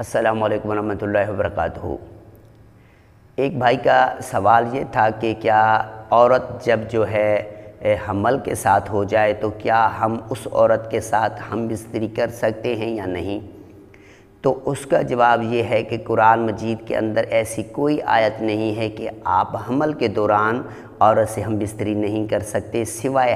السلام علیکم ورحمۃ اللہ وبرکاتہ۔ ایک بھائی کا سوال یہ تھا کہ کیا عورت جب جو ہے حمل کے ساتھ ہو جائے تو کیا ہم اس عورت کے ساتھ ہم بستری کر سکتے ہیں یا نہیں؟ تو اس کا جواب یہ ہے کہ قرآن مجید کے اندر ایسی کوئی آیت نہیں ہے کہ آپ حمل کے دوران عورت سے ہم بستری نہیں کر سکتے سوائے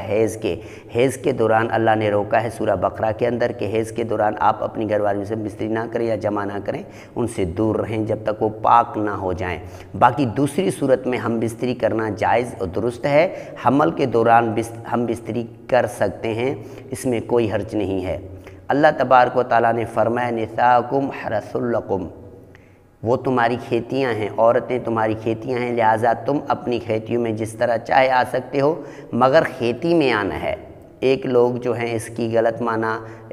حیض کے دوران اللہ نے روکا ہے سورہ بقرہ کے اندر کہ حیض کے دوران آپ اپنی گھر والیوں سے بستری نہ کریں یا جمع نہ کریں، ان سے دور رہیں جب تک وہ پاک نہ ہو جائیں۔ باقی دوسری صورت میں ہم بستری کرنا جائز اور درست ہے، حمل کے دوران ہم بستری کر سکتے ہیں، اس میں کوئی حرج نہیں ہے۔ اللہ تبارک و تعالیٰ نے فرمایا نساؤکم حرث لکم، وہ تمہاری کھیتیاں ہیں، عورتیں تمہاری کھیتیاں ہیں، لہٰذا تم اپنی کھیتیوں میں جس طرح چاہے آ سکتے ہو، مگر کھیتی میں آنا ہے۔ ایک لوگ جو ہیں اس کی غلط معنی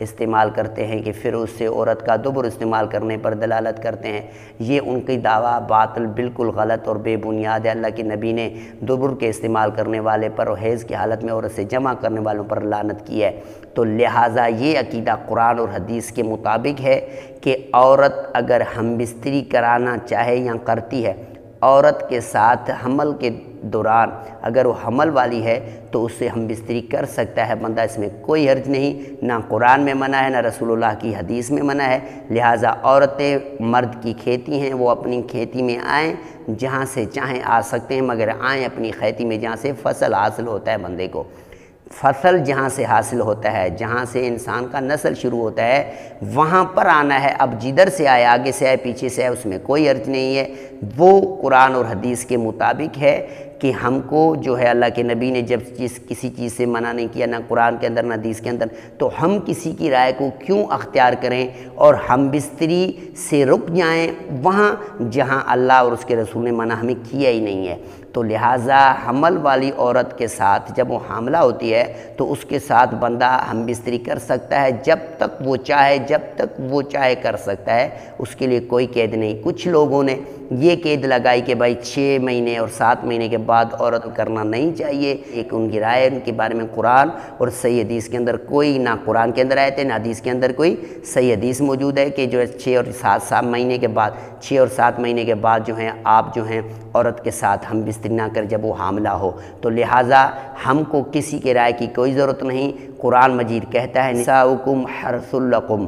استعمال کرتے ہیں کہ پھر اس سے عورت کا دبر استعمال کرنے پر دلالت کرتے ہیں، یہ ان کی دعویٰ باطل بالکل غلط اور بے بنیاد ہے۔ اللہ کے نبی نے دبر کے استعمال کرنے والے پر اور حیض کی حالت میں عورت سے جمع کرنے والوں پر لعنت کی ہے، تو لہٰذا یہ عقیدہ قرآن اور حدیث کے مطابق ہے کہ عورت اگر ہم بستری کرانا چاہے یا کرتی ہے، عورت کے ساتھ حمل کے دوران اگر وہ حمل والی ہے تو اس سے ہم بستری کر سکتا ہے بندہ، اس میں کوئی حرج نہیں، نہ قرآن میں منع ہے نہ رسول اللہ کی حدیث میں منع ہے۔ لہٰذا عورتیں مرد کی کھیتی ہیں، وہ اپنی کھیتی میں آئیں، جہاں سے چاہیں آ سکتے ہیں، مگر آئیں اپنی کھیتی میں جہاں سے فصل حاصل ہوتا ہے بندے کو۔ فصل جہاں سے حاصل ہوتا ہے، جہاں سے انسان کا نسل شروع ہوتا ہے، وہاں پر آنا ہے۔ اب جدھر سے آئے، آگے سے آئے، پیچھے سے آئے، اس میں کوئی حرج نہیں ہے۔ وہ قرآن اور حدیث کے مطابق ہے کہ ہم کو جو ہے اللہ کے نبی نے جب کسی چیز سے منع نہیں کیا، نہ قرآن کے اندر نہ حدیث کے اندر، تو ہم کسی کی رائے کو کیوں اختیار کریں اور ہم بستری سے رک جائیں وہاں جہاں اللہ اور اس کے رسول نے منع ہمیں کیا ہی نہیں ہے۔ تو لہٰذا حمل والی عورت کے ساتھ جب وہ حاملہ ہوتی ہے تو اس کے ساتھ بندہ ہم بستری کر سکتا ہے جب تک وہ چاہے، جب تک وہ چاہے کر سکتا ہے، اس کے لیے کوئی قید نہیں۔ کچھ لوگوں نے یہ قید لگائی کہ بھائی 6 مہینے اور 7 مہینے کے بعد عورت کرنا نہیں چاہیے، ایک ان کی رائے، ان کے بارے میں قرآن اور صحیح حدیث کے اندر کوئی، نہ قرآن کے اندر آیت ہے نہ حدیث کے اندر کوئی صحیح حدیث موجود ہے کہ جو ہے 6 اور 7 مہینے کے بعد 6 اور 7 مہینے کے بعد جو ہیں آپ جو ہیں عورت کے ساتھ ہم بستری نہ کر جب وہ حاملہ ہو۔ تو لہٰذا ہم کو کسی کے رائے کی کوئی ضرورت نہیں۔ قرآن مجید کہتا ہے نساؤکم حرث لکم،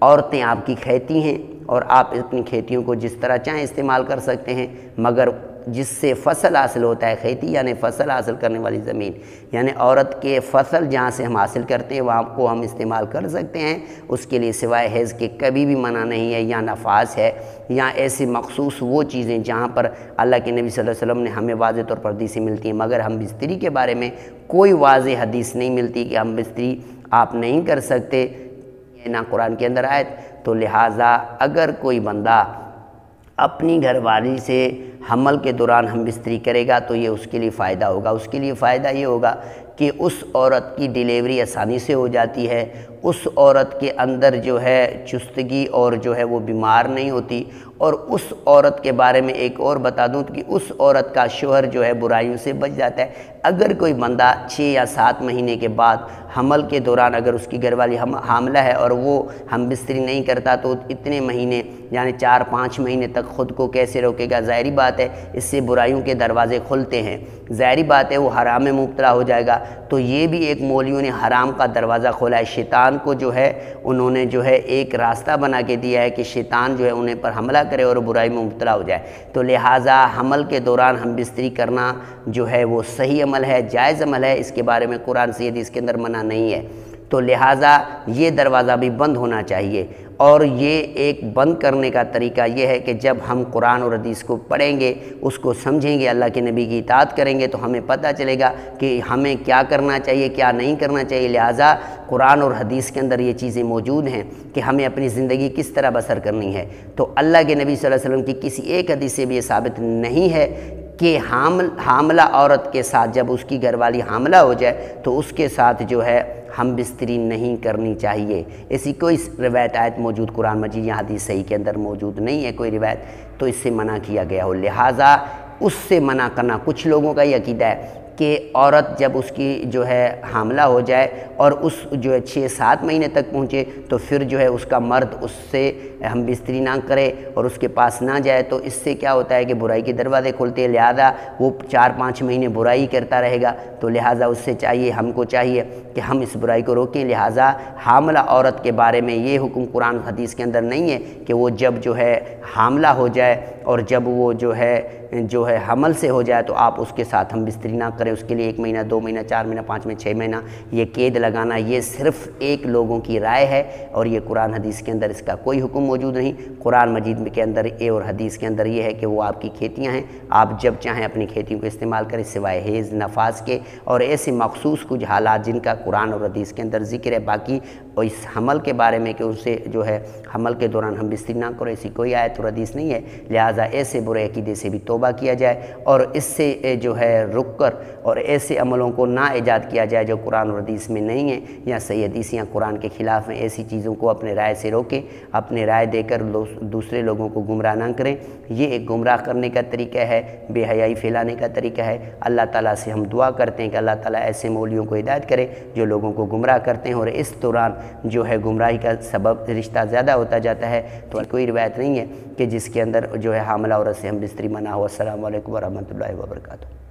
عورتیں آپ کی کھیتی ہیں اور آپ اپنی کھیتیوں کو جس طرح چاہیں استعمال کر سکتے ہیں، مگر جس سے فصل حاصل ہوتا ہے، کھیتی یعنی فصل حاصل کرنے والی زمین، یعنی عورت کے فصل جہاں سے ہم حاصل کرتے ہیں وہاں کو ہم استعمال کر سکتے ہیں، اس کے لیے سوائے حیض کے کبھی بھی منع نہیں ہے، یا نفاس ہے یا ایسے مخصوص وہ چیزیں جہاں پر اللہ کے نبی صلی اللہ علیہ وسلم نے ہمیں واضح طور پر حدیثیں ملتی ہیں، مگر ہم بستری کے بارے میں کوئی واضح حدیث نہیں ملتی کہ ہم بستری آپ نہیں کر سکتے، نہ قرآن کے اندر آیت۔ تو لہٰذا اگر کوئی بندہ اپنی گھر والی سے حمل کے دوران ہم بستری کرے گا تو یہ اس کے لیے فائدہ ہوگا۔ اس کے لیے فائدہ یہ ہوگا کہ اس عورت کی ڈیلیوری آسانی سے ہو جاتی ہے، اس عورت کے اندر جو ہے چستگی اور جو ہے وہ بیمار نہیں ہوتی، اور اس عورت کے بارے میں ایک اور بتا دوں کہ اس عورت کا شوہر جو ہے برائیوں سے بچ جاتا ہے۔ اگر کوئی بندہ 6 یا 7 مہینے کے بعد حمل کے دوران اگر اس کی گھر والی حاملہ ہے اور وہ ہم بستری نہیں کرتا تو اتنے مہینے یعنی 4-5 مہینے تک خود کو کیسے روکے گا؟ ظاہری بات ہے اس سے برائیوں کے دروازے کھلتے ہیں، ظاہری بات ہے وہ حرام میں مبتلا ہو جائے گا۔ تو یہ بھی ایک مولویوں نے حرام کا دروازہ کھولا ہے، شیطان کو جو ہے انہوں نے جو ہے ایک راستہ بنا کے دیا ہے کہ شیطان جو ہے انہیں پر حملہ کرے اور برائی میں مبتلا ہو جائے۔ تو لہٰذا حمل کے دوران ہم بستری کرنا جو ہے وہ صحیح عمل ہے، جائز عمل ہے، اس کے بارے میں قرآن سے حدیث کے اندر منع نہیں ہے۔ تو لہٰذا یہ دروازہ بھی بند ہونا چاہیے، اور یہ ایک بند کرنے کا طریقہ یہ ہے کہ جب ہم قرآن اور حدیث کو پڑھیں گے، اس کو سمجھیں گے، اللہ کے نبی کی اطاعت کریں گے تو ہمیں پتہ چلے گا کہ ہمیں کیا کرنا چاہیے کیا نہیں کرنا چاہیے۔ لہٰذا قرآن اور حدیث کے اندر یہ چیزیں موجود ہیں کہ ہمیں اپنی زندگی کس طرح بسر کرنی ہے۔ تو اللہ کے نبی صلی اللہ علیہ وسلم کی کسی ایک حدیث سے بھی یہ ثابت نہیں ہے کہ حاملہ عورت کے ساتھ جب اس کی گھر والی حاملہ ہو جائے تو اس کے ساتھ جو ہے ہم بستری نہیں کرنی چاہیے۔ ایسی کوئی روایت آیت موجود قرآن مجید یا حدیث صحیح کے اندر موجود نہیں ہے کوئی روایت، تو اس سے منع کیا گیا ہو۔ لہٰذا اس سے منع کرنا، کچھ لوگوں کا یہ عقیدہ ہے کہ عورت جب اس کی جو ہے حاملہ ہو جائے اور اس جو ہے 6-7 مہینے تک پہنچے تو پھر جو ہے اس کا مرد اس سے ہم بستری نہ کرے اور اس کے پاس نہ جائے، تو اس سے کیا ہوتا ہے کہ برائی کے دروازے کھلتے ہیں، لہذا وہ 4-5 مہینے برائی کرتا رہے گا، تو لہذا اس سے چاہیے، ہم کو چاہیے کہ ہم اس برائی کو روکیں۔ لہذا حاملہ عورت کے بارے میں یہ حکم قرآن حدیث کے اندر نہیں ہے کہ وہ جب جو ہے حاملہ ہو جائے اور جب وہ جو ہے حمل سے ہو جائے تو آپ اس کے ساتھ ہم بستری نہ کریں، اس کے لیے 1 مہینہ 2 مہینہ 4 مہینہ 5 مہینہ 6 مہینہ یہ قید لگانا، یہ صرف ایک لوگوں کی رائے ہے اور یہ قرآن حدیث کے اندر اس کا کوئی حکم موجود نہیں۔ قرآن مجید کے اندر اور حدیث کے اندر یہ ہے کہ وہ آپ کی کھیتیاں ہیں، آپ جب چاہیں اپنی کھیتیوں کو استعمال کریں سوائے حیض نفاس کے اور ایسے مخصوص کچھ حالات جن کا قرآن اور حدیث کے اندر ذکر ہے۔ باقی اور اس حمل کے بارے میں کہ اسے جو ہے حمل کے دوران ہم بستری نہ کریں، ایسی کوئی آیت اور حدیث نہیں ہے، لہٰذا ایسے برے عقیدے سے بھی توبہ کیا جائے اور اس سے جو ہے رک کر اور ایسے عملوں کو نہ ایجاد کیا جائے جو قرآن اور حدیث میں نہیں ہیں یا صحیح حدیث یا قرآن کے خلاف ہیں، ایسی چیزوں کو اپنے رائے سے روکیں، اپنے رائے دے کر دوسرے لوگوں کو گمراہ نہ کریں۔ یہ ایک گمراہ کرنے کا طریقہ ہے، بے حیائی پھیلانے کا طریقہ ہے۔ اللہ تعالیٰ سے ہم دعا کرتے ہیں کہ اللہ تعالیٰ ایسے مولیوں کو ہدایت کرے جو لوگوں کو گمراہ کرتے ہیں اور اس دوران جو ہے گمراہی کا سبب رشتہ زیادہ ہوتا جاتا ہے۔ تو کوئی روایت نہیں ہے کہ جس کے اندر جو ہے حاملہ عورت سے ہم بستری منع ہو۔ السلام علیکم ورحمۃ اللہ وبرکاتہ۔